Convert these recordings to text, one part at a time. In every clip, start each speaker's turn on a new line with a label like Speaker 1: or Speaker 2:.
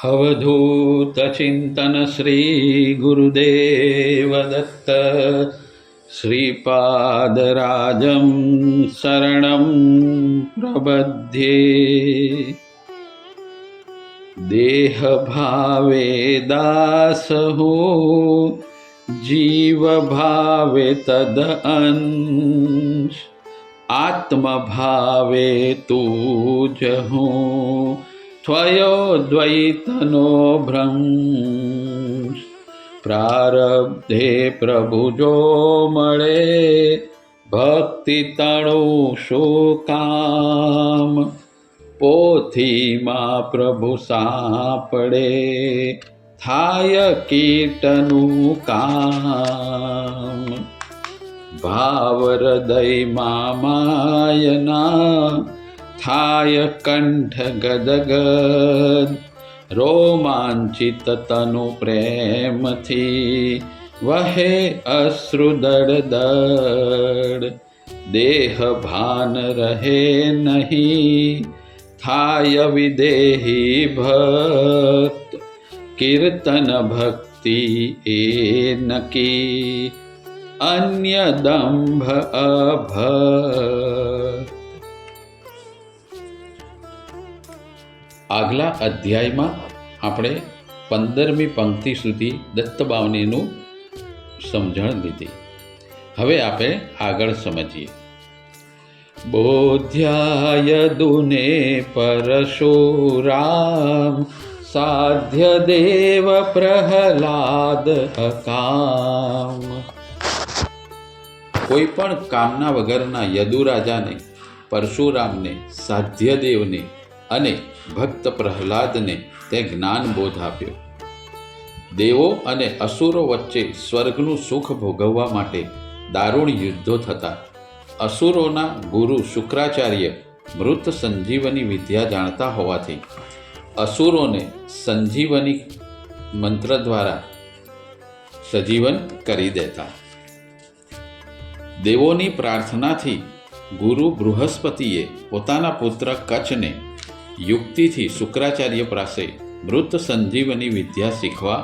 Speaker 1: अवधूत चिंतन श्री गुरुदेव दत्त श्रीपादराजं शरणं प्रबध्ये। देह भावे दास हो जीव भावे तद अंश, आत्म भावे तुझ हो त्वयोद्वैतनो भ्रंश। प्रारब्धे प्रभु जो मळे भक्ति तणु शोकाम, पोथी मां प्रभु सापड़े थाय कीर्तनु काम। भाव हृदय मायना थाय कंठ गदगद, रोमांचित तनु प्रेम थी वहे अश्रु दड़ दड़। देह भान रहे नहीं थाय विदेही भक्त, कीर्तन भक्ति ए नकी अन्य दंभ अभक्त। આગલા અધ્યાયમાં આપણે 15મી પંક્તિ સુધી દત્તબાવનીનું સમજણ લીધી. હવે આપણે આગળ સમજીએ. બોધ્યાય દુને પરશુરામ, સાધ્ય દેવ પ્રહલાદ અકામ. કોઈ પણ કામના વગરના યદુરાજાને, પરશુરામને, સાધ્યદેવને અને ભક્ત પ્રહલાદને તે જ્ઞાન બોધ આપ્યો. દેવો અને અસુરો વચ્ચે સ્વર્ગનું સુખ ભોગવવા માટે દારૂણ યુદ્ધો થતા. અસુરોના ગુરુ શુક્રાચાર્ય મૃત સંજીવની વિદ્યા જાણતા હોવાથી અસુરોને સંજીવની મંત્ર દ્વારા સજીવન કરી દેતા. દેવોની પ્રાર્થનાથી ગુરુ બૃહસ્પતિએ પોતાના પુત્ર કચ્છને યુક્તિથી શુક્રાચાર્ય પાસે મૃત સંજીવની વિદ્યા શીખવા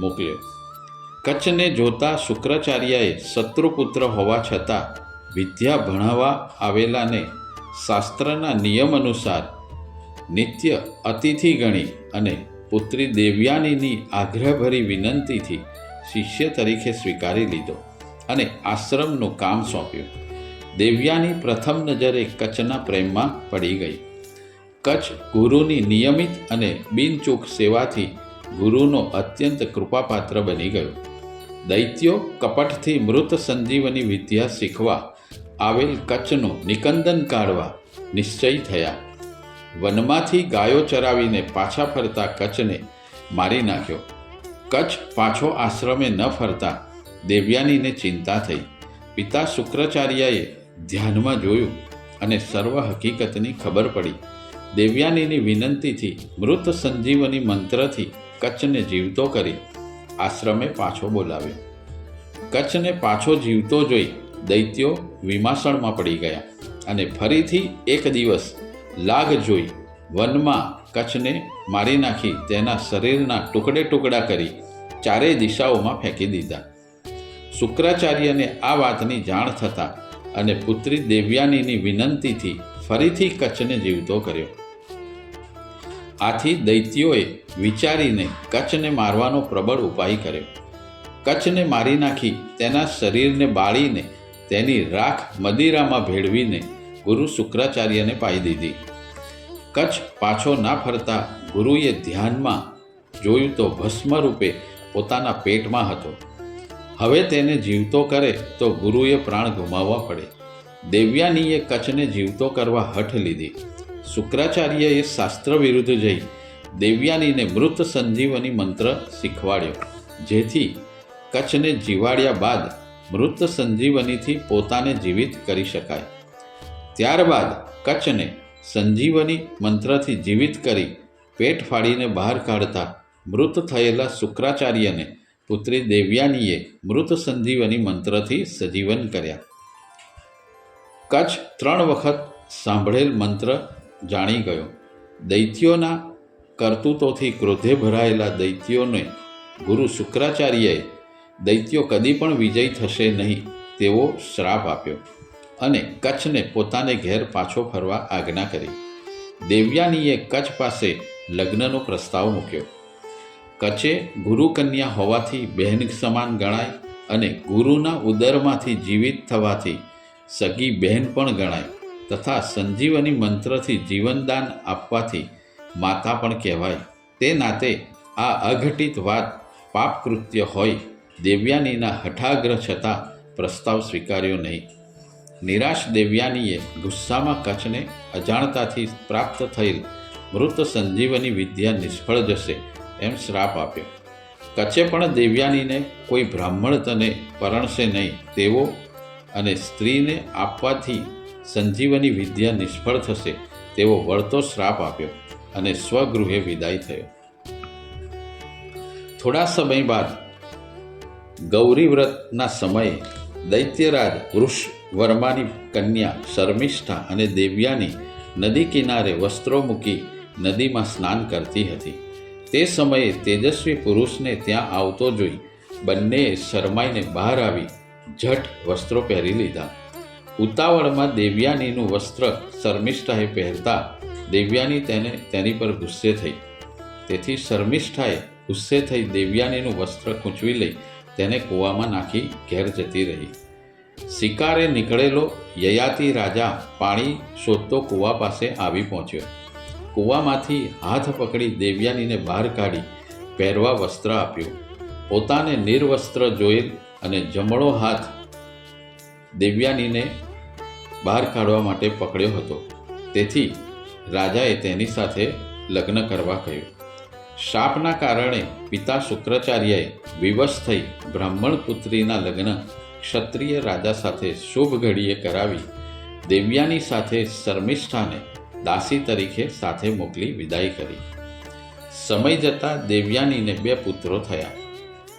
Speaker 1: મોકલ્યો. કચ્છને જોતા શુક્રાચાર્યએ શત્રુપુત્ર હોવા છતાં વિદ્યા ભણાવવા આવેલાને શાસ્ત્રના નિયમ અનુસાર નિત્ય અતિથિ ગણી અને પુત્રી દેવયાનીની આગ્રહભરી વિનંતીથી શિષ્ય તરીકે સ્વીકારી લીધો અને આશ્રમનું કામ સોંપ્યું. દેવયાની પ્રથમ નજરે કચ્છના પ્રેમમાં પડી ગઈ. કચ્છ ગુરુની નિયમિત અને બિનચૂક સેવાથી ગુરુનો અત્યંત કૃપાપાત્ર બની ગયો. દૈત્યો કપટથી મૃત સંજીવની વિદ્યા શીખવા આવેલ કચ્છનો નિકંદન કાઢવા નિશ્ચય થયા. વનમાંથી ગાયો ચરાવીને પાછા ફરતા કચ્છને મારી નાખ્યો. કચ્છ પાછો આશ્રમે ન ફરતા દેવયાનીને ચિંતા થઈ. પિતા શુક્રાચાર્યએ ધ્યાનમાં જોયું અને સર્વ હકીકતની ખબર પડી. દેવયાનીની વિનંતીથી મૃત સંજીવની મંત્રથી કચ્છને જીવતો કરી આશ્રમે પાછો બોલાવ્યો. કચ્છને પાછો જીવતો જોઈ દૈત્યો વિમાસણમાં પડી ગયા અને ફરીથી એક દિવસ લાગ જોઈ વનમાં કચ્છને મારી નાખી તેના શરીરના ટુકડે ટુકડા કરી ચારેય દિશાઓમાં ફેંકી દીધા. શુક્રાચાર્યને આ વાતની જાણ થતાં અને પુત્રી દેવયાનીની વિનંતીથી ફરીથી કચ્છને જીવતો કર્યો. આથી દૈત્યોએ વિચારીને કચ્છને મારવાનો પ્રબળ ઉપાય કર્યો. કચ્છને મારી નાખી તેના શરીરને બાળીને તેની રાખ મદિરામાં ભેળવીને ગુરુ શુક્રાચાર્યને પાઈ દીધી. કચ્છ પાછો ના ફરતા ગુરુએ ધ્યાનમાં જોયું તો ભસ્મ રૂપે પોતાના પેટમાં હતો. હવે તેને જીવતો કરે તો ગુરુએ પ્રાણ ગુમાવવા પડે. દેવયાનીએ કચ્છને જીવતો કરવા હઠ લીધી. શુક્રાચાર્યએ શાસ્ત્ર વિરુદ્ધ જઈ દેવયાનીને મૃત સંજીવની મંત્ર શીખવાડ્યો, જેથી કચ્છને જીવાડ્યા બાદ મૃત સંજીવનીથી પોતાને જીવિત કરી શકાય. ત્યારબાદ કચ્છને સંજીવની મંત્રથી જીવિત કરી પેટ ફાડીને બહાર કાઢતા મૃત થયેલા શુક્રાચાર્યને પુત્રી દેવયાનીએ મૃત સંજીવની મંત્રથી સજીવન કર્યા. કચ્છ 3 વખત સાંભળેલ મંત્ર જાણી ગયો. દૈત્યોના કરતૂતોથી ક્રોધે ભરાયેલા દૈત્યોને ગુરુ શુક્રાચાર્યએ દૈત્યો કદી પણ વિજય થશે નહીં તેવો શ્રાપ આપ્યો અને કચ્છને પોતાને ઘેર પાછો ફરવા આજ્ઞા કરી. દેવયાનીએ કચ્છ પાસે લગ્નનો પ્રસ્તાવ મૂક્યો. કચ્છે ગુરુ કન્યા હોવાથી બહેન સમાન ગણાય અને ગુરુના ઉદરમાંથી જીવિત થવાથી સગી બહેન પણ ગણાય તથા સંજીવની મંત્રથી જીવનદાન આપવાથી માતા પણ કહેવાય. તે નાતે આ અઘટિત વાત પાપકૃત્ય હોય દેવયાનીના હઠાગ્રહ છતાં પ્રસ્તાવ સ્વીકાર્યો નહીં. નિરાશ દેવયાનીએ ગુસ્સામાં કચ્છને અજાણતાથી પ્રાપ્ત થયેલ મૃત સંજીવની વિદ્યા નિષ્ફળ જશે એમ શ્રાપ આપ્યો. કચ્છે પણ દેવયાનીને કોઈ બ્રાહ્મણ તને પરણશે નહીં તેવો અને સ્ત્રીને આપવાથી સંજીવની વિદ્યા નિષ્ફળ થશે તેવો વળતો શ્રાપ આપ્યો અને સ્વગૃહે વિદાય થયો. થોડા સમય બાદ ગૌરી વ્રતના સમયે દૈત્યરાજ વૃષવર્માની કન્યા શર્મિષ્ઠા અને દેવયાની નદી કિનારે વસ્ત્રો મૂકી નદીમાં સ્નાન કરતી હતી. તે સમયે તેજસ્વી પુરુષને ત્યાં આવતો જોઈ બંનેએ શરમાઈને બહાર આવી ઝટ વસ્ત્રો પહેરી લીધા. ઉતાવળમાં દેવયાનીનું વસ્ત્ર શર્મિષ્ઠાએ પહેરતા દેવયાની તેની પર ગુસ્સે થઈ. તેથી શર્મિષ્ઠાએ ગુસ્સે થઈ દેવયાનીનું વસ્ત્ર ખૂંચવી લઈ તેને કૂવામાં નાખી ઘેર જતી રહી. શિકારે નીકળેલો યયાતિ રાજા પાણી શોધતો કૂવા પાસે આવી પહોંચ્યો. કૂવામાંથી હાથ પકડી દેવયાનીને બહાર કાઢી પહેરવા વસ્ત્ર આપ્યું. પોતાને નિર્વસ્ત્ર જોયેલ અને જમણો હાથ દેવયાનીને બહાર કાઢવા માટે પકડ્યો હતો. તેથી રાજાએ તેની સાથે લગ્ન કરવા કહ્યું. શાપના કારણે પિતા શુક્રાચાર્યએ વિવશ થઈ બ્રાહ્મણ પુત્રીના લગ્ન ક્ષત્રિય રાજા સાથે શુભ ઘડીએ કરાવી દેવયાની સાથે શર્મિષ્ઠાને દાસી તરીકે સાથે મોકલી વિદાય કરી. સમય જતાં દેવયાનીને 2 પુત્રો થયા.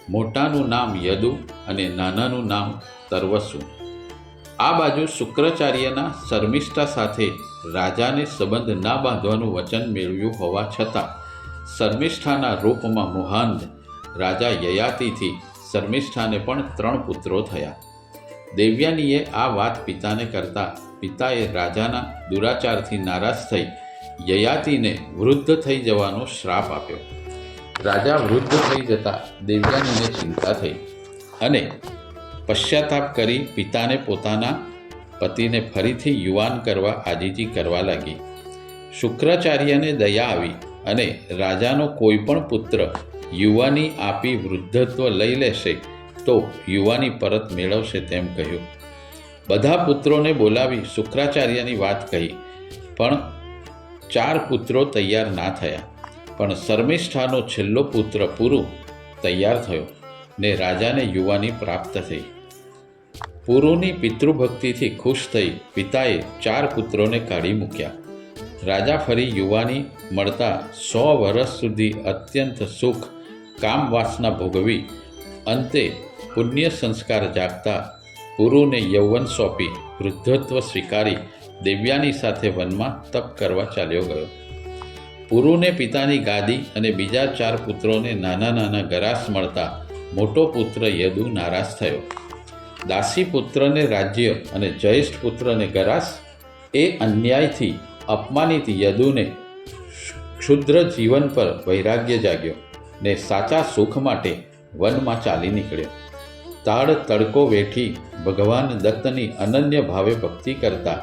Speaker 1: મોટાનું નામ યદુ અને નાનાનું નામ તર્વસુ. આ બાજુ શુક્રાચાર્યના શર્મિષ્ઠા સાથે રાજાને સંબંધ ના બાંધવાનું વચન મેળવ્યું હોવા છતાં શર્મિષ્ઠાના રૂપમાં મોહાંધ રાજા યયાતિથી શર્મિષ્ઠાને પણ 3 પુત્રો થયા. દેવયાનીએ આ વાત પિતાને કરતા પિતાએ રાજાના દુરાચારથી નારાજ થઈ યયાતિને વૃદ્ધ થઈ જવાનો શ્રાપ આપ્યો. રાજા વૃદ્ધ થઈ જતા દેવયાનીને ચિંતા થઈ અને પશ્ચાતાપ કરી પિતાને પોતાના પતિને ફરીથી યુવાન કરવા આજીજી કરવા લાગી. શુક્રાચાર્યને દયા આવી અને રાજાનો કોઈ પણ પુત્ર યુવાની આપી વૃદ્ધત્વ લઈ લેશે તો યુવાની પરત મેળવશે તેમ કહ્યું. બધા પુત્રોને બોલાવી શુક્રાચાર્યની વાત કહી પણ 4 પુત્રો તૈયાર ના થયા. પણ શર્મિષ્ઠાનો છેલ્લો પુત્ર પુરુ તૈયાર થયો ને રાજાને યુવાની પ્રાપ્ત થઈ. પુરુની પિતૃભક્તિથી ખુશ થઈ પિતાએ 4 પુત્રોને કાઢી મૂક્યા. રાજા ફરી યુવાની મળતા 100 વર્ષ સુધી અત્યંત સુખ કામ વાસના ભોગવી અંતે પુણ્ય સંસ્કાર જાગતા પુરુને યૌવન સોંપી વૃદ્ધત્વ સ્વીકારી દેવયાની સાથે વનમાં તપ કરવા ચાલ્યો ગયો. પુરુને પિતાની ગાદી અને બીજા 4 પુત્રોને નાના નાના ગરાસ મળતા મોટો પુત્ર યદુ નારાજ થયો. દાસી પુત્રને રાજ્ય અને જ્યેષ્ઠ પુત્રને ગરાસ એ અન્યાયથી અપમાનિત યદુને ક્ષુદ્ર જીવન પર વૈરાગ્ય જાગ્યો ને સાચા સુખ માટે વનમાં ચાલી નીકળ્યો. તાળ તડકો વેઠી ભગવાન દત્તની અનન્ય ભાવે ભક્તિ કરતા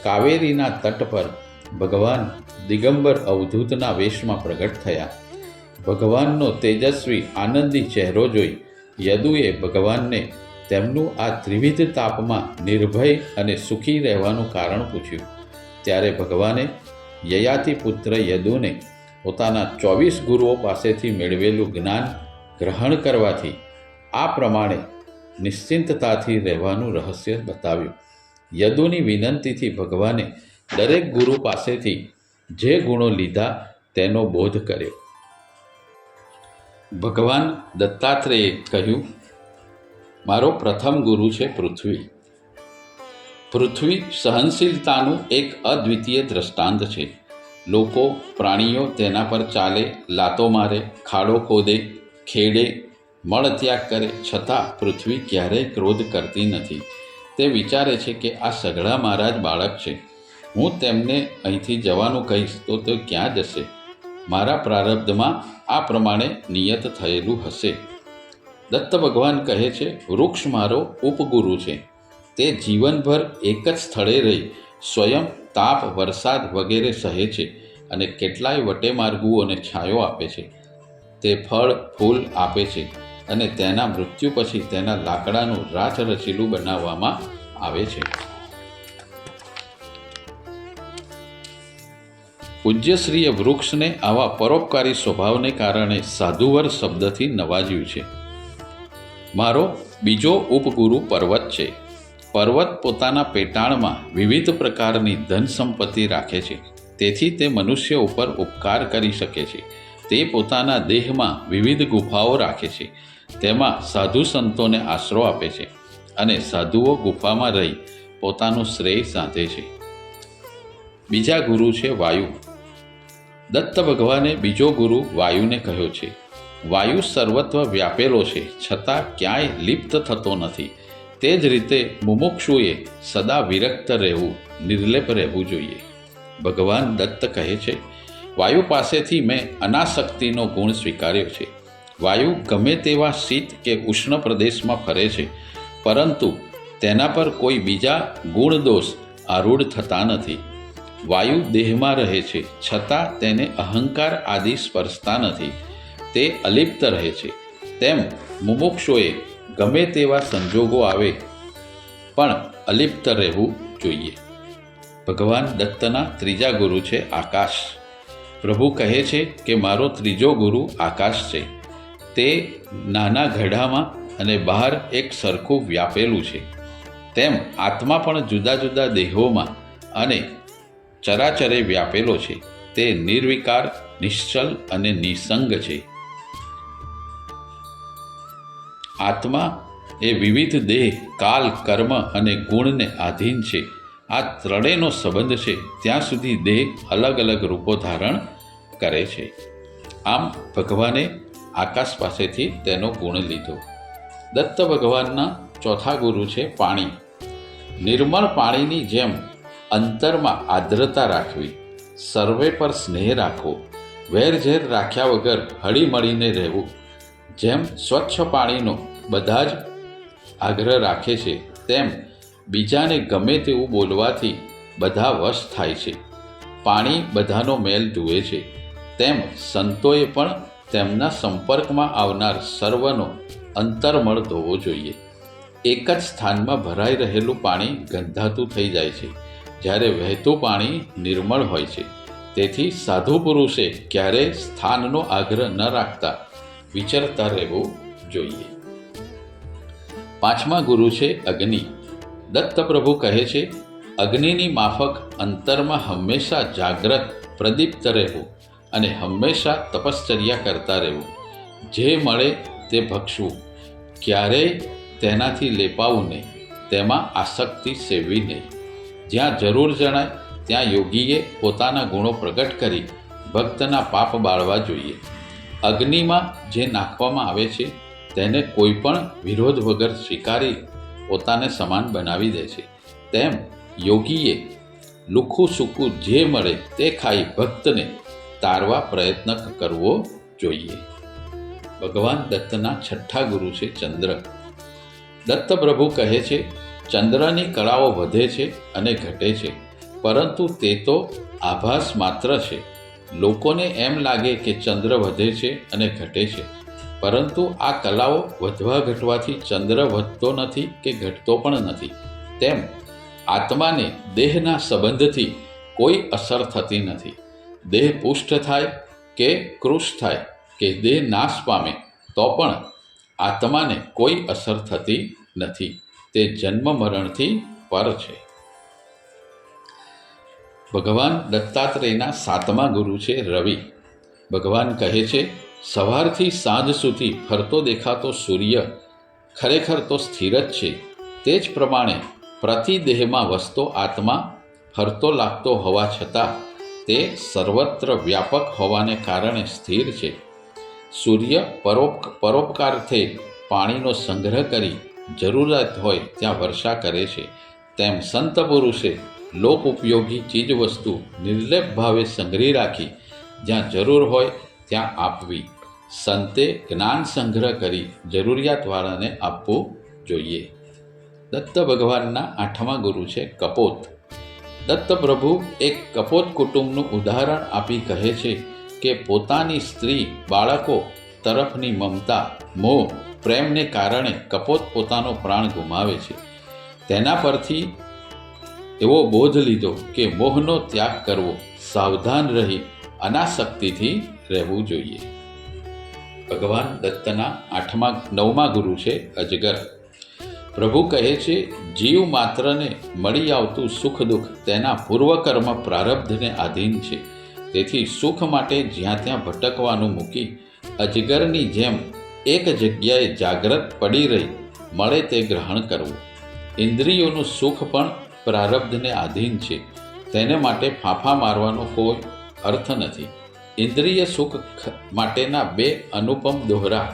Speaker 1: કાવેરીના તટ પર ભગવાન દિગંબર અવધૂતના વેશમાં પ્રગટ થયા. ભગવાનનો તેજસ્વી આનંદી ચહેરો જોઈ યદુએ ભગવાનને તેમનું આ ત્રિવિધ તાપમાં નિર્ભય અને સુખી રહેવાનું કારણ પૂછ્યું. ત્યારે ભગવાને યયાતિ પુત્ર યદુને પોતાના 24 ગુરુઓ પાસેથી મેળવેલું જ્ઞાન ગ્રહણ કરવાથી આ પ્રમાણે નિશ્ચિંતતાથી રહેવાનું રહસ્ય બતાવ્યું. યદુની વિનંતીથી ભગવાને દરેક ગુરુ પાસેથી જે ગુણો લીધા તેનો બોધ કર્યો. ભગવાન દત્તાત્રેયે કહ્યું, મારો પ્રથમ ગુરુ છે પૃથ્વી. પૃથ્વી સહનશીલતાનું એક અદ્વિતીય દ્રષ્ટાંત છે. લોકો પ્રાણીઓ તેના પર ચાલે, લાતો મારે, ખાડો ખોદે, ખેડે, મળત્યાગ કરે, છતાં પૃથ્વી ક્યારેય ક્રોધ કરતી નથી. તે વિચારે છે કે આ સઘળા મારા જ બાળક છે. હું તેમને અહીંથી જવાનું કહીશ તો તે ક્યાં જશે? મારા પ્રારબ્ધમાં આ પ્રમાણે નિયત થયેલું હશે. દત્ત ભગવાન કહે છે, વૃક્ષ મારો ઉપગુરુ છે. તે જીવનભર એક જ સ્થળે રહી સ્વયં તાપ, વરસાદ વગેરે સહે છે અને કેટલાય વટેમાર્ગુઓને છાંયો આપે છે. તે ફળ ફૂલ આપે છે અને તેના મૃત્યુ પછી તેના લાકડાનું રાચરચીલું બનાવવામાં આવે છે. પૂજ્યશ્રીએ વૃક્ષને આવા પરોપકારી સ્વભાવને કારણે સાધુવર શબ્દથી નવાજ્યું છે. મારો બીજો ઉપગુરુ પર્વત છે. પર્વત પોતાના પેટાળમાં વિવિધ પ્રકારની ધન સંપત્તિ રાખે છે. તેથી તે મનુષ્ય ઉપર ઉપકાર કરી શકે છે. તે પોતાના દેહમાં વિવિધ ગુફાઓ રાખે છે. તેમાં સાધુ સંતોને આશરો આપે છે અને સાધુઓ ગુફામાં રહી પોતાનું શ્રેય સાધે છે. બીજા ગુરુ છે વાયુ. દત્ત ભગવાને બીજો ગુરુ વાયુને કહ્યો છે. વાયુ સર્વત્ર વ્યાપેલો છે, છતાં ક્યાંય લિપ્ત થતો નથી. તે જ રીતે મુમુક્ષુએ સદા વિરક્ત રહેવું, નિર્લેપ રહેવું જોઈએ. ભગવાન દત્ત કહે છે, વાયુ પાસેથી મેં અનાસક્તિનો ગુણ સ્વીકાર્યો છે. વાયુ ગમે તેવા શીત કે ઉષ્ણ પ્રદેશમાં ફરે છે, પરંતુ તેના પર કોઈ બીજા ગુણદોષ આરૂઢ થતા નથી. વાયુ દેહમાં રહે છે, છતાં તેને અહંકાર આદિ સ્પર્શતા નથી. તે અલિપ્ત રહે છે. તેમ મુમુક્ષુએ ગમે તેવા સંજોગો આવે પણ અલિપ્ત રહેવું જોઈએ. ભગવાન દત્તના ત્રીજા ગુરુ છે આકાશ. પ્રભુ કહે છે કે મારો ત્રીજો ગુરુ આકાશ છે. તે નાના ઘડામાં અને બહાર એક સરખું વ્યાપેલું છે. તેમ આત્મા પણ જુદા જુદા દેહોમાં અને ચરાચરે વ્યાપેલો છે. તે નિર્વિકાર, નિશ્ચલ અને નિસંગ છે. આત્મા એ વિવિધ દેહ, કાલ, કર્મ અને ગુણને આધીન છે. આ ત્રણેયનો સંબંધ છે ત્યાં સુધી દેહ અલગ અલગ રૂપો ધારણ કરે છે. આમ ભગવાને આકાશ પાસેથી તેનો ગુણ લીધો. દત્ત ભગવાનના ચોથા ગુરુ છે પાણી. નિર્મળ પાણીની જેમ અંતરમાં આર્દ્રતા રાખવી, સર્વે પર સ્નેહ રાખવો, વેરઝેર રાખ્યા વગર હળીમળીને રહેવું. જેમ સ્વચ્છ પાણીનો બધા જ આગ્રહ રાખે છે, તેમ બીજાને ગમે તેવું બોલવાથી બધા વશ થાય છે. પાણી બધાનો મેલ ધુએ છે, તેમ સંતોએ પણ તેમના સંપર્કમાં આવનાર સર્વનો અંતરમળ ધોવો જોઈએ. એક જ સ્થાનમાં ભરાઈ રહેલું પાણી ગંધાતું થઈ જાય છે, જ્યારે વહેતું પાણી નિર્મળ હોય છે. તેથી સાધુ પુરુષે ક્યારેય સ્થાનનો આગ્રહ ન રાખતા વિચરતા રહેવું જોઈએ. પાંચમા ગુરુ છે અગ્નિ. દત્ત પ્રભુ કહે છે, અગ્નિની માફક અંતરમાં હંમેશા જાગ્રત, પ્રદીપ્ત રહેવું અને હંમેશા તપશ્ચર્યા કરતા રહેવું. જે મળે તે ભક્ષવું, ક્યારેય તેનાથી લેપાવું નહીં, તેમાં આસક્તિ સેવવી નહીં. જ્યાં જરૂર જણાય ત્યાં યોગીએ પોતાના ગુણો પ્રગટ કરી ભક્તના પાપ બાળવા જોઈએ. અગ્નિમાં જે નાખવામાં આવે છે તેને કોઈ પણ વિરોધ વગર સ્વીકારી પોતાને સમાન બનાવી દે છે. તેમ યોગીએ લુખું સૂકું જે મળે તે ખાઈ ભક્તને તારવા પ્રયત્ન કરવો જોઈએ. ભગવાન દત્તના છઠ્ઠા ગુરુ છે ચંદ્ર. દત્ત પ્રભુ કહે છે, ચંદ્રની કળાઓ વધે છે અને ઘટે છે, પરંતુ તે તો આભાસ માત્ર છે. લોકોને એમ લાગે કે ચંદ્ર વધે છે અને ઘટે છે, પરંતુ આ કલાઓ વધવા ઘટવાથી ચંદ્ર વધતો નથી કે ઘટતો પણ નથી. તેમ આત્માને દેહના સંબંધથી કોઈ અસર થતી નથી. દેહ પુષ્ટ થાય કે કૃશ થાય કે દેહ નાશ પામે તો પણ આત્માને કોઈ અસર થતી નથી. તે જન્મ મરણથી પર છે. ભગવાન દત્તાત્રેયના સાતમા ગુરુ છે રવિ. ભગવાન કહે છે, સવારથી સાંજ સુધી ફરતો દેખાતો સૂર્ય ખરેખર તો સ્થિર જ છે. તે જ પ્રમાણે પ્રતિ દેહમાં વસતો આત્મા ફરતો લાગતો હોવા છતાં તે સર્વત્ર વ્યાપક હોવાને કારણે સ્થિર છે. સૂર્ય પરોપકારથી પાણીનો સંગ્રહ કરી જરૂરિયાત હોય ત્યાં વર્ષા કરે છે, તેમ સંત પુરુષે લોક ઉપયોગી ચીજવસ્તુ નિર્લેપ ભાવે સંગ્રહી રાખી જ્યાં જરૂર હોય ત્યાં આપવી. સંતે જ્ઞાન સંગ્રહ કરી જરૂરિયાતવાળાને આપવું જોઈએ. દત્ત ભગવાનના 8મા ગુરુ છે કપોત. દત્ત પ્રભુ એક કપોત કુટુંબનું ઉદાહરણ આપી કહે છે કે પોતાની સ્ત્રી બાળકો તરફની મમતા, મોહ, પ્રેમને કારણે કપોત પોતાનો પ્રાણ ગુમાવે છે. તેના પરથી એવો બોધ લીધો કે મોહનો ત્યાગ કરવો, સાવધાન રહી અનાસક્તિથી રહેવું જોઈએ. ભગવાન દત્તના 9મા ગુરુ છે અજગર. પ્રભુ કહે છે, જીવ માત્રને મળી આવતું સુખ દુઃખ તેના પૂર્વકર્મ પ્રારબ્ધને આધીન છે. તેથી સુખ માટે જ્યાં ત્યાં ભટકવાનું મૂકી અજગરની જેમ એક જગ્યાએ જાગ્રત પડી રહી મળે તે ગ્રહણ કરવું. ઇન્દ્રિયોનું સુખ પણ પ્રારબ્ધને આધીન છે, તેને માટે ફાંફા મારવાનો કોઈ અર્થ નથી. ઇન્દ્રિય સુખ માટેના 2 અનુપમ દોહરા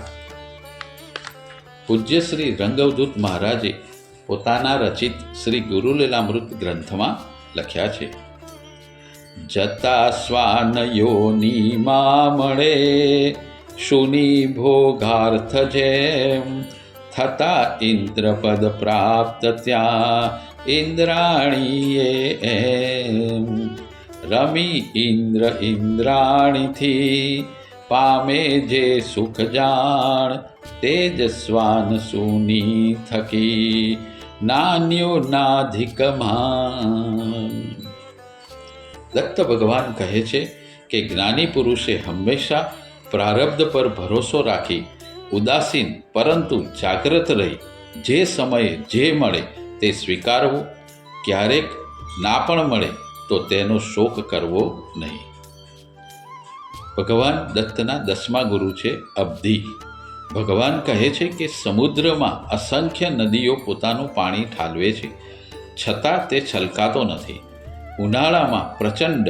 Speaker 1: પૂજ્ય શ્રી રંગવદૂત મહારાજે પોતાના રચિત શ્રી ગુરુલીલામૃત ગ્રંથમાં લખ્યા છે. જતા શ્વાન યોનિમાં મળે શુનિ ભોગાર્થ જેમ, થતા ઇન્દ્રપદ પ્રાપ્ત ત્યાં ઇન્દ્રાણીએ એમ. રમી ઇન્દ્ર ઇન્દ્રાણીથી પામે જે સુખ જાણ, તેજસ્વાન સુની થકી નાન્યો નાધિકમાન. દત્ત ભગવાન કહે છે કે જ્ઞાની પુરુષે હંમેશા પ્રારબ્ધ પર ભરોસો રાખી ઉદાસીન પરંતુ જાગ્રત રહી જે સમયે જે મળે તે સ્વીકારવું. ક્યારેક ના પણ મળે તો તેનો શોક કરવો નહીં. ભગવાન દત્તના 10મા ગુરુ છે અબ્ધિ. ભગવાન કહે છે કે સમુદ્રમાં અસંખ્ય નદીઓ પોતાનું પાણી ઠાલવે છે, છતાં તે છલકાતો નથી. ઉનાળામાં પ્રચંડ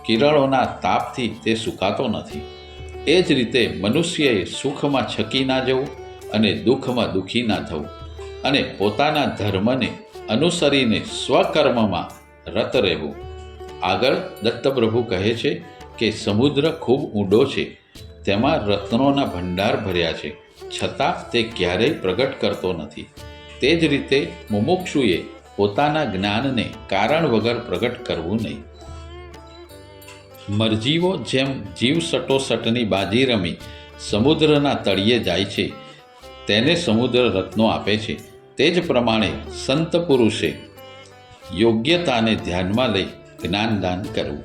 Speaker 1: કિરણોના તાપથી તે સુકાતો નથી. એ જ રીતે મનુષ્યએ સુખમાં છકી ના જવું અને દુઃખમાં દુઃખી ના થવું અને પોતાના ધર્મને અનુસરીને સ્વકર્મમાં રત રહેવું. આગળ દત્તપ્રભુ કહે છે કે સમુદ્ર ખૂબ ઊંડો છે, તેમાં રત્નોના ભંડાર ભર્યા છે, છતાં તે ક્યારેય પ્રગટ કરતો નથી. તે જ રીતે મુમુક્ષુએ પોતાના જ્ઞાનને કારણ વગર પ્રગટ કરવું નહીં. મરજીવો જેમ જીવ સટોસટની બાજી રમી સમુદ્રના તળિયે જાય છે, તેને સમુદ્ર રત્નો આપે છે. તે જ પ્રમાણે સંત પુરુષે યોગ્યતાને ધ્યાનમાં લઈ જ્ઞાનદાન કરવું.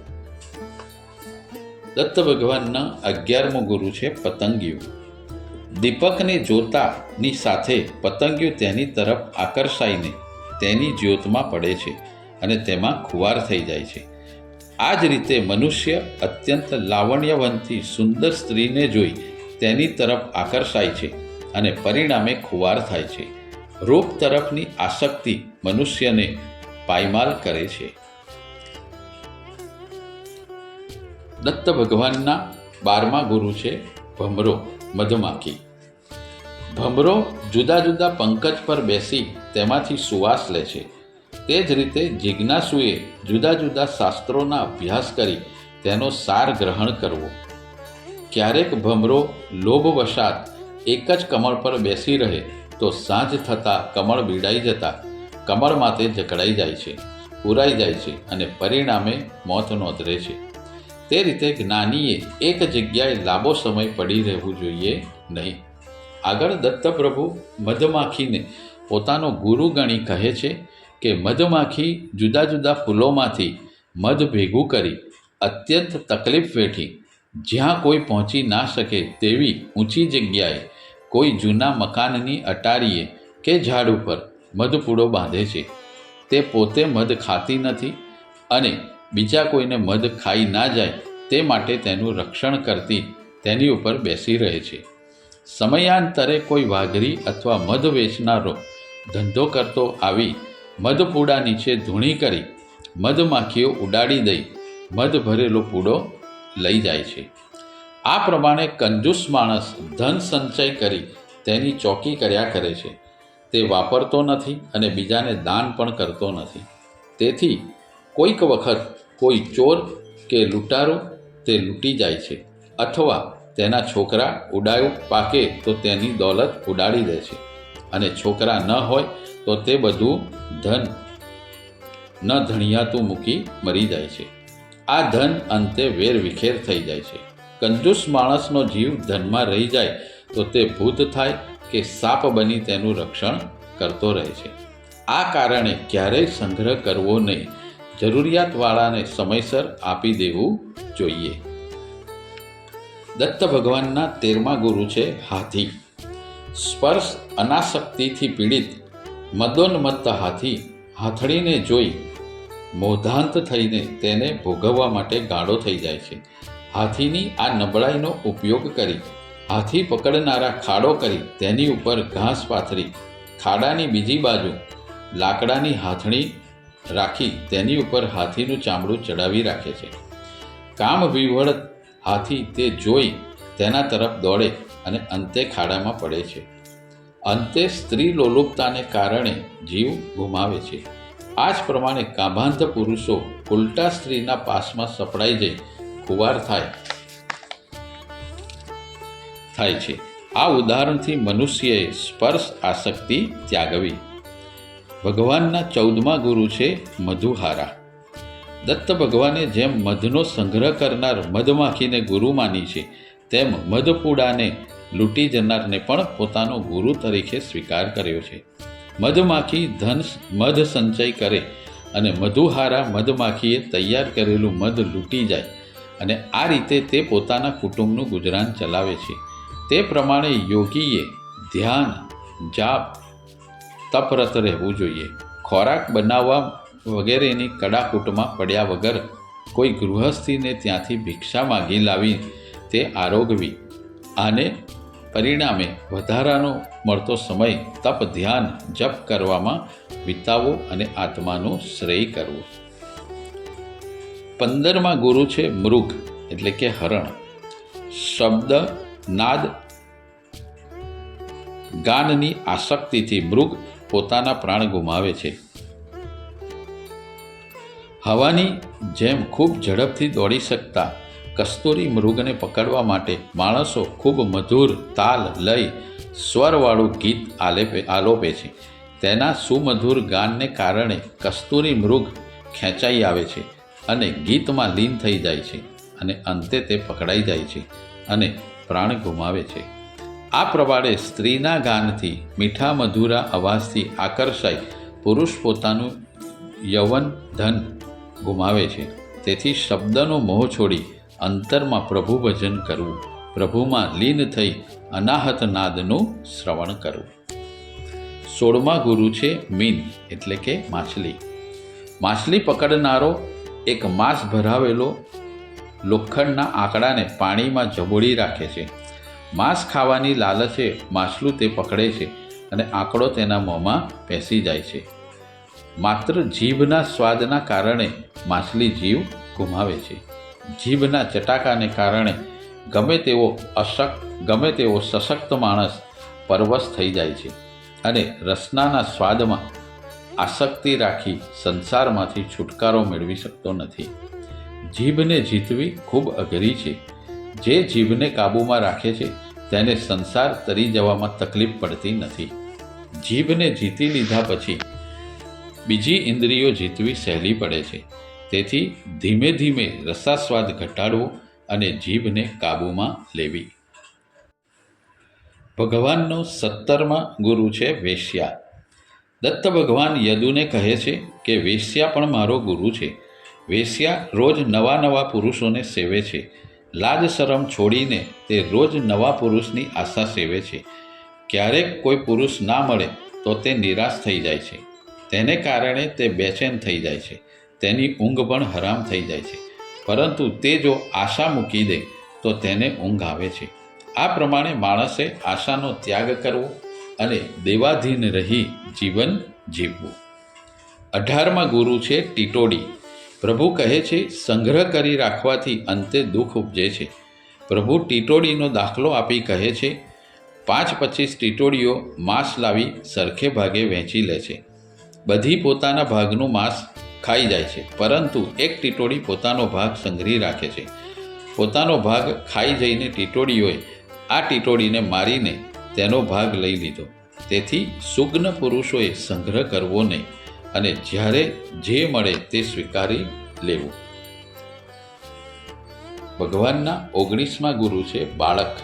Speaker 1: દત્ત ભગવાનના 11મો ગુરુ છે પતંગિયું. દીપકને જોતાની સાથે પતંગિયું તેની તરફ આકર્ષાઈને તેની જ્યોતમાં પડે છે અને તેમાં ખુવાર થઈ જાય છે. આ જ રીતે મનુષ્ય અત્યંત લાવણ્યવંતી સુંદર સ્ત્રીને જોઈ તેની તરફ આકર્ષાય છે અને પરિણામે ખુવાર થાય છે. રૂપ તરફની આસક્તિ મનુષ્યને પાયમાલ કરે છે. દત્ત ભગવાનના 12મા ગુરુ છે ભમરો, મધમાખી. ભમરો જુદા જુદા પંકજ પર બેસી તેમાંથી સુવાસ લે છે. તે જ રીતે જિજ્ઞાસુએ જુદા જુદા શાસ્ત્રોના અભ્યાસ કરી તેનો સાર ગ્રહણ કરવો. ક્યારેક ભમરો લોભવશાત એક જ કમળ પર બેસી રહે તો સાંજ થતાં કમળ બીડાઈ જતા કમળ માથે જકડાઈ જાય છે, પુરાઈ જાય છે અને પરિણામે મોત નોંધે છે. તે રીતે જ્ઞાનીએ એક જગ્યાએ લાંબો સમય પડી રહેવું જોઈએ નહીં. આગળ દત્તપ્રભુ મધમાખીને પોતાનો ગુરુ ગણી કહે છે કે મધમાખી જુદા જુદા ફૂલોમાંથી મધ ભેગું કરી અત્યંત તકલીફ વેઠી જ્યાં કોઈ પહોંચી ના શકે તેવી ઊંચી જગ્યાએ કોઈ જૂના મકાનની અટારીએ કે ઝાડ ઉપર મધપૂડો બાંધે છે. તે પોતે મધ ખાતી નથી અને બીજા કોઈને મધ ખાઈ ના જાય તે માટે તેનું રક્ષણ કરતી તેની ઉપર બેસી રહે છે. સમયાંતરે કોઈ વાઘરી અથવા મધ વેચનારો ધંધો કરતો આવી મધપૂડા નીચે ધૂણી કરી મધમાખીઓ ઉડાડી દઈ મધ ભરેલો પૂડો લઈ જાય છે. આ પ્રમાણે કંજૂસ માણસ ધન સંચય કરી તેની ચોકી કર્યા કરે છે. તે વાપરતો નથી અને બીજાને દાન પણ કરતો નથી. તેથી કોઈક વખત કોઈ ચોર કે લૂંટારો તે લૂંટી જાય છે, અથવા તેના છોકરા ઉડાયું પાકે તો તેની દોલત ઉડાડી દે છે, અને છોકરા ન હોય તો તે બધું ધન ન ધણિયાતું મૂકી મરી જાય છે. આ ધન અંતે વેરવિખેર થઈ જાય છે. કંજૂસ માણસનો જીવ ધનમાં રહી જાય તો તે ભૂત થાય કે સાપ બની તેનું રક્ષણ કરતો રહે છે. આ કારણે ક્યારેય સંગ્રહ કરવો નહીં. જરૂરિયાતવાળાને સમયસર આપી દેવું જોઈએ. દત્ત ભગવાનના 13મા ગુરુ છે હાથી. સ્પર્શ અનાસક્તિથી પીડિત મદોન્મત્ત હાથી હાથણીને જોઈ મોધાંત થઈને તેને ભોગવવા માટે ગાળો થઈ જાય છે. હાથીની આ નબળાઈનો ઉપયોગ કરી હાથી પકડનારા ખાડો કરી તેની ઉપર ઘાસ પાથરી ખાડાની બીજી બાજુ લાકડાની હાથણી રાખી તેની ઉપર હાથીનું ચામડું ચડાવી રાખે છે. કામ વિવળ હાથી તે જોઈ તેના તરફ દોડે અને અંતે ખાડામાં પડે છે. અંતે સ્ત્રી લોલુપતાને કારણે જીવ ગુમાવે છે. આ જ પ્રમાણે કાભાંત પુરુષો ઉલટા સ્ત્રીના પાસમાં સપડાઈ જઈ ખુવાર થાય છે. આ ઉદાહરણથી મનુષ્યએ સ્પર્શ આસક્તિ ત્યાગવી. ભગવાનના 14મા ગુરુ છે મધુહારા. દત્ત ભગવાને જેમ મધનો સંગ્રહ કરનાર મધમાખીને ગુરુ માની છે, તેમ મધપૂડાને લૂંટી જનારને પણ પોતાનો ગુરુ તરીકે સ્વીકાર કર્યો છે. મધમાખી મધ સંચય કરે અને મધુહારા મધમાખીએ તૈયાર કરેલું મધ લૂંટી જાય, અને આ રીતે તે પોતાના કુટુંબનું ગુજરાન ચલાવે છે. તે પ્રમાણે યોગીએ ધ્યાન, જાપ, તપરત રહેવું જોઈએ. ખોરાક બનાવવા વગેરેની કડાકૂટમાં પડ્યા વગર કોઈ ગૃહસ્થીને ત્યાંથી ભિક્ષા માગી લાવી તે આરોગવી. આને પરિણામે વધારાનો મળતો સમય તપ, ધ્યાન, જપ કરવામાં વિતાવવો અને આત્માનું શ્રેય કરવું. 15મા ગુરુ છે મૃગ એટલે કે હરણ. શબ્દ, નાદ, ગાનની આસક્તિથી મૃગ પોતાના પ્રાણ ગુમાવે છે. હવાની જેમ ખૂબ ઝડપથી દોડી શકતા કસ્તુરી મૃગને પકડવા માટે માણસો ખૂબ મધુર તાલ, લય, સ્વરવાળું ગીત આલોપે છે. તેના સુમધુર ગાનને કારણે કસ્તુરી મૃગ ખેંચાઈ આવે છે અને ગીતમાં લીન થઈ જાય છે, અને અંતે તે પકડાઈ જાય છે અને પ્રાણ ગુમાવે છે. આ પ્રમાણે સ્ત્રીના ગાનથી, મીઠા મધુરા અવાજથી આકર્ષાઈ પુરુષ પોતાનું યૌવન ધન ગુમાવે છે. તેથી શબ્દનો મોહ છોડી અંતરમાં પ્રભુ ભજન કરવું, પ્રભુમાં લીન થઈ અનાહત નાદનું શ્રવણ કરવું. 16મા ગુરુ છે મીન એટલે કે માછલી. માછલી પકડનારો એક માંસ ભરાવેલો લોખંડના આંકડાને પાણીમાં જબોળી રાખે છે. માંસ ખાવાની લાલચે માછલું તે પકડે છે અને આંકડો તેના મોંમાં પેસી જાય છે. માત્ર જીભના સ્વાદના કારણે માછલી જીવ ગુમાવે છે. જીભના ચટાકાને કારણે ગમે તેવો સશક્ત માણસ પરવશ થઈ જાય છે અને રસનાના સ્વાદમાં આસક્તિ રાખી સંસારમાંથી છુટકારો મેળવી શકતો નથી. જીભને જીતવી ખૂબ અઘરી છે. જે જીભને કાબૂમાં રાખે છે તેને સંસાર તરી જવામાં તકલીફ પડતી નથી. જીભને જીતી લીધા પછી બીજી ઇન્દ્રિયો જીતવી સહેલી પડે છે. તેથી ધીમે ધીમે રસાસ્વાદ ઘટાડવો અને જીભને કાબૂમાં લેવી. ભગવાનનો 17મા ગુરુ છે વેશ્યા. દત્ત ભગવાન યદુને કહે છે કે વેશ્યા પણ મારો ગુરુ છે. વેશ્યા રોજ નવા પુરુષોને સેવે છે. લાજ શરમ છોડીને તે રોજ નવા પુરુષની આશા સેવે છે. ક્યારેક કોઈ પુરુષ ના મળે તો તે નિરાશ થઈ જાય છે. તેને કારણે તે બેચેન થઈ જાય છે. તેની ઊંઘ પણ હરામ થઈ જાય છે. પરંતુ તે જો આશા મૂકી દે તો તેને ઊંઘ આવે છે. આ પ્રમાણે માણસે આશાનો ત્યાગ કરવો અને દેવાધીન રહી જીવન જીવવું. 18મા ગુરુ છે ટીટોડી. પ્રભુ કહે છે, સંગ્રહ કરી રાખવાથી અંતે દુઃખ ઉપજે છે. પ્રભુ ટીટોડીનો દાખલો આપી કહે છે, 5-25 ટીટોડીઓ માંસ લાવી સરખે ભાગે વહેંચી લે છે. બધી પોતાના ભાગનું માંસ ખાઈ જાય છે, પરંતુ એક ટીટોડી પોતાનો ભાગ સંગ્રહી રાખે છે. પોતાનો ભાગ ખાઈ જઈને ટીટોડીઓએ આ ટીટોડીને મારીને તેનો ભાગ લઈ લીધો. તેથી સુજ્ઞ પુરુષોએ સંગ્રહ કરવો નહીં અને જ્યારે જે મળે તે સ્વીકારી લેવું. ભગવાનના 19મા ગુરુ છે બાળક.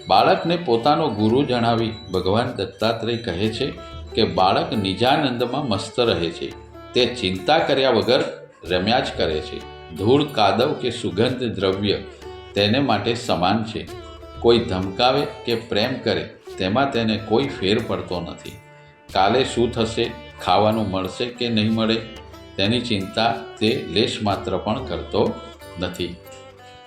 Speaker 1: બાળકને પોતાનો ગુરુ જણાવી ભગવાન દત્તાત્રેય કહે છે કે બાળક નિજાનંદમાં મસ્ત રહે છે. તે ચિંતા કર્યા વગર રમ્યા જ કરે છે. ધૂળ, કાદવ કે સુગંધ દ્રવ્ય તેને માટે સમાન છે. કોઈ ધમકાવે કે પ્રેમ કરે તેમાં તેને કોઈ ફેર પડતો નથી. કાલે શું થશે, ખાવાનું મળશે કે નહીં મળે, તેની ચિંતા તે લેશ માત્ર પણ કરતો નથી.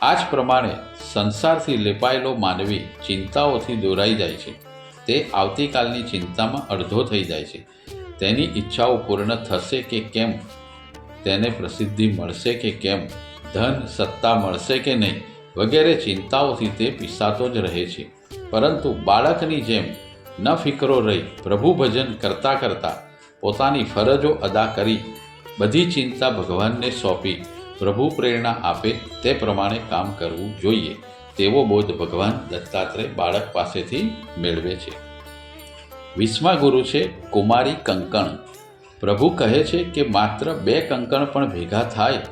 Speaker 1: આ જ પ્રમાણે સંસારથી લેપાયેલો માનવી ચિંતાઓથી દોરાઈ જાય છે. તે આવતીકાલની ચિંતામાં અડધો થઈ જાય છે. તેની ઈચ્છાઓ પૂર્ણ થશે કે કેમ, તેને પ્રસિદ્ધિ મળશે કે કેમ, ધન સત્તા મળશે કે નહીં વગેરે ચિંતાઓથી તે પીસાતો જ રહે છે. પરંતુ બાળકની જેમ ન ફિકરો રહી પ્રભુ ભજન કરતાં કરતાં પોતાની ફરજો અદા કરી બધી ચિંતા ભગવાનને સોંપી પ્રભુ પ્રેરણા આપે તે પ્રમાણે કામ કરવું જોઈએ તેવો બોધ ભગવાન દત્તાત્રેય બાળક પાસેથી મેળવે છે. 20મા ગુરુ છે કુમારી કંકણ. પ્રભુ કહે છે કે માત્ર 2 કંકણ પણ ભેગા થાય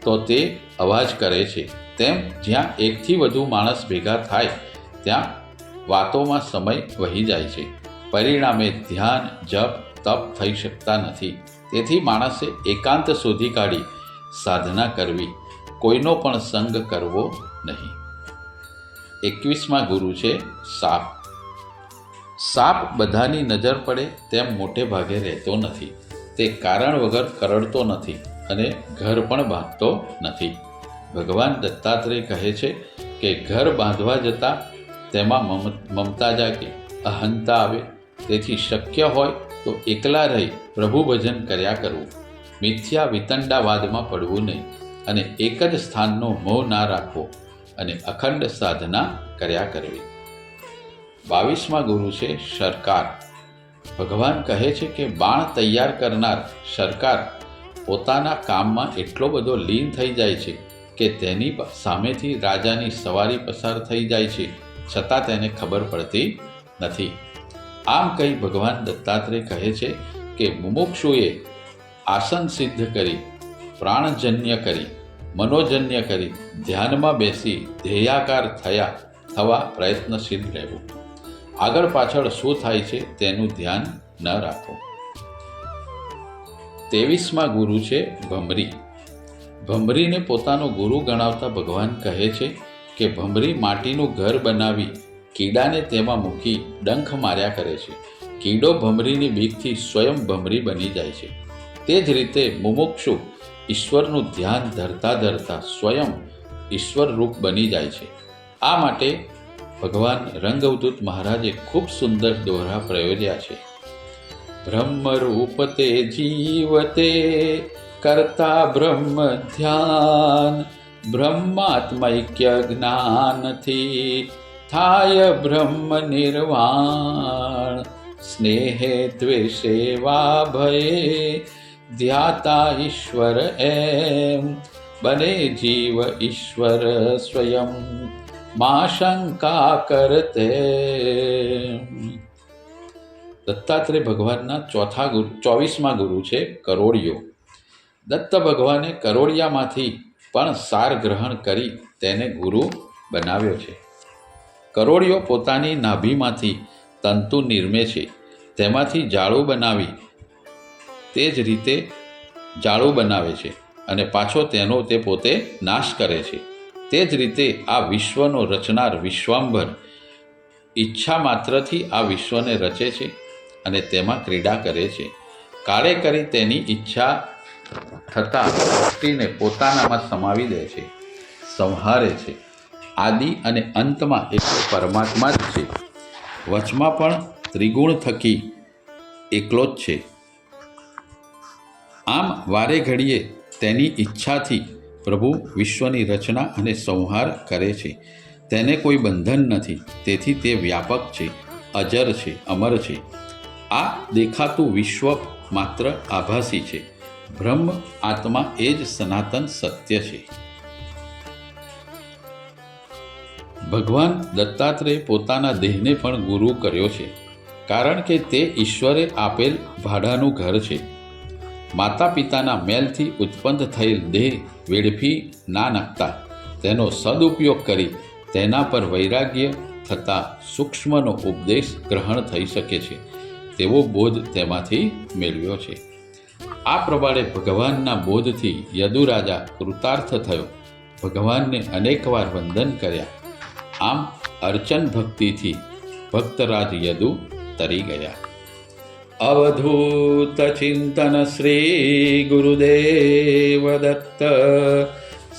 Speaker 1: તો તે અવાજ કરે છે. તેમ જ્યાં એકથી વધુ માણસ ભેગા થાય ત્યાં વાતોમાં સમય વહી જાય છે. પરિણામે ધ્યાન, જપ, તપ થઈ શકતા નથી. તેથી માણસે એકાંત શોધી કાઢી સાધના કરવી, કોઈનો પણ સંગ કરવો નહીં. 21મા ગુરુ છે સાપ. સાપ બધાની નજર પડે તેમ મોટે ભાગે રહેતો નથી. તે કારણ વગર કરડતો નથી અને ઘર પણ બાંધતો નથી. ભગવાન દત્તાત્રેય કહે છે કે ઘર બાંધવા જતાં તેમાં મમતા જાગે, અહંતા આવે. તેથી શક્ય હોય તો એકલા રહી પ્રભુ ભજન કર્યા કરવું. મિથ્યા વિતંડાવાદમાં પડવું નહીં અને એક જ સ્થાનનો મોહ ના રાખવો અને અખંડ સાધના કર્યા કરવી. 22મા ગુરુ છે સરકાર. ભગવાન કહે છે કે બાણ તૈયાર કરનાર સરકાર પોતાના કામમાં એટલો બધો લીન થઈ જાય છે કે તેની સામેથી રાજાની સવારી પસાર થઈ જાય છે, છતાં તેને ખબર પડતી નથી. આમ કહી ભગવાન દત્તાત્રેય કહે છે કે મુમુક્ષુએ આસન સિદ્ધ કરી, પ્રાણજન્ય કરી, મનોજન્ય કરી, ધ્યાનમાં બેસી ધ્યેયાકાર થવા પ્રયત્નશીલ રહેવું. આગળ પાછળ શું થાય છે તેનું ધ્યાન ન રાખો. 23મા ગુરુ છે ભમરી. ભમરીને પોતાનો ગુરુ ગણાવતા ભગવાન કહે છે કે ભમરી માટીનું ઘર બનાવી કીડાને તેમાં મૂકી ડંખ માર્યા કરે છે. કીડો ભમરીની બીકથી સ્વયં ભમરી બની જાય છે. તે જ રીતે મુમુક્ષુ ઈશ્વરનું ધ્યાન ધરતા ધરતા સ્વયં ઈશ્વર રૂપ બની જાય છે. આ માટે ભગવાન રંગવદૂત મહારાજે ખૂબ સુંદર દોહરા પ્રયોજ્યા છે. બ્રહ્મરૂપ તે જીવતે કરતા બ્રહ્મ ધ્યાન, બ્રહ્માત્મૈક્ય જ્ઞાનથી થાય બ્રહ્મ નિર્વાણ. સ્નેહે દ્વેષે વા ભયે ધ્યાતા ઈશ્વર એમ, બને જીવ ઈશ્વર સ્વયં મા શંકા કરતે. દત્તાત્રેય ભગવાનના 24મા ગુરુ છે કરોડિયો. દત્ત ભગવાને કરોડિયામાંથી પણ સાર ગ્રહણ કરી તેને ગુરુ બનાવ્યો છે. કરોડિયો પોતાની નાભીમાંથી તંતુ નિર્મે છે, તેમાંથી જાળું બનાવી તે જ રીતે જાળું બનાવે છે અને પાછો તેનો તે પોતે નાશ કરે છે. તે જ રીતે આ વિશ્વનો રચનાર વિશ્વાંભર ઈચ્છા માત્રથી આ વિશ્વને રચે છે અને તેમાં ક્રીડા કરે છે. કાળે કરી તેની ઈચ્છા થતાં સૃષ્ટિને પોતાનામાં સમાવી દે છે, સંહારે છે. આદિ અને અંતમાં એક પરમાત્મા જ છે. વચમાં પણ ત્રિગુણ થકી એકલો જ છે. આમ વારે ઘડીએ તેની ઈચ્છાથી પ્રભુ વિશ્વની રચના અને સંહાર કરે છે. તેને કોઈ બંધન નથી, તેથી તે વ્યાપક છે, અજર છે, અમર છે. આ દેખાતું વિશ્વ માત્ર આભાસી છે. બ્રહ્મ આત્મા એ જ સનાતન સત્ય છે. ભગવાન દત્તાત્રેય પોતાના દેહને પણ ગુરુ કર્યો છે, કારણ કે તે ઈશ્વરે આપેલ ભાડાનું ઘર છે. માતા પિતાના મેલથી ઉત્પન્ન થયેલ દેહ વેડફી ના નાખતા તેનો સદુપયોગ કરી તેના પર વૈરાગ્ય થતાં સૂક્ષ્મનો ઉપદેશ ગ્રહણ થઈ શકે છે તેવો બોધ તેમાંથી મેળવ્યો છે. આ પ્રમાણે ભગવાનના બોધથી યદુ રાજા કૃતાર્થ થયો. ભગવાનને અનેકવાર વંદન કર્યા. આમ અર્ચન ભક્તિથી ભક્તરાજ યદુ તરી ગયા. અવધૂત ચિંતન શ્રી ગુરુદેવ દત્ત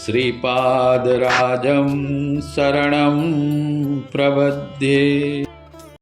Speaker 1: શ્રીપાદરાજમ શરણમ પ્રબધ્યે.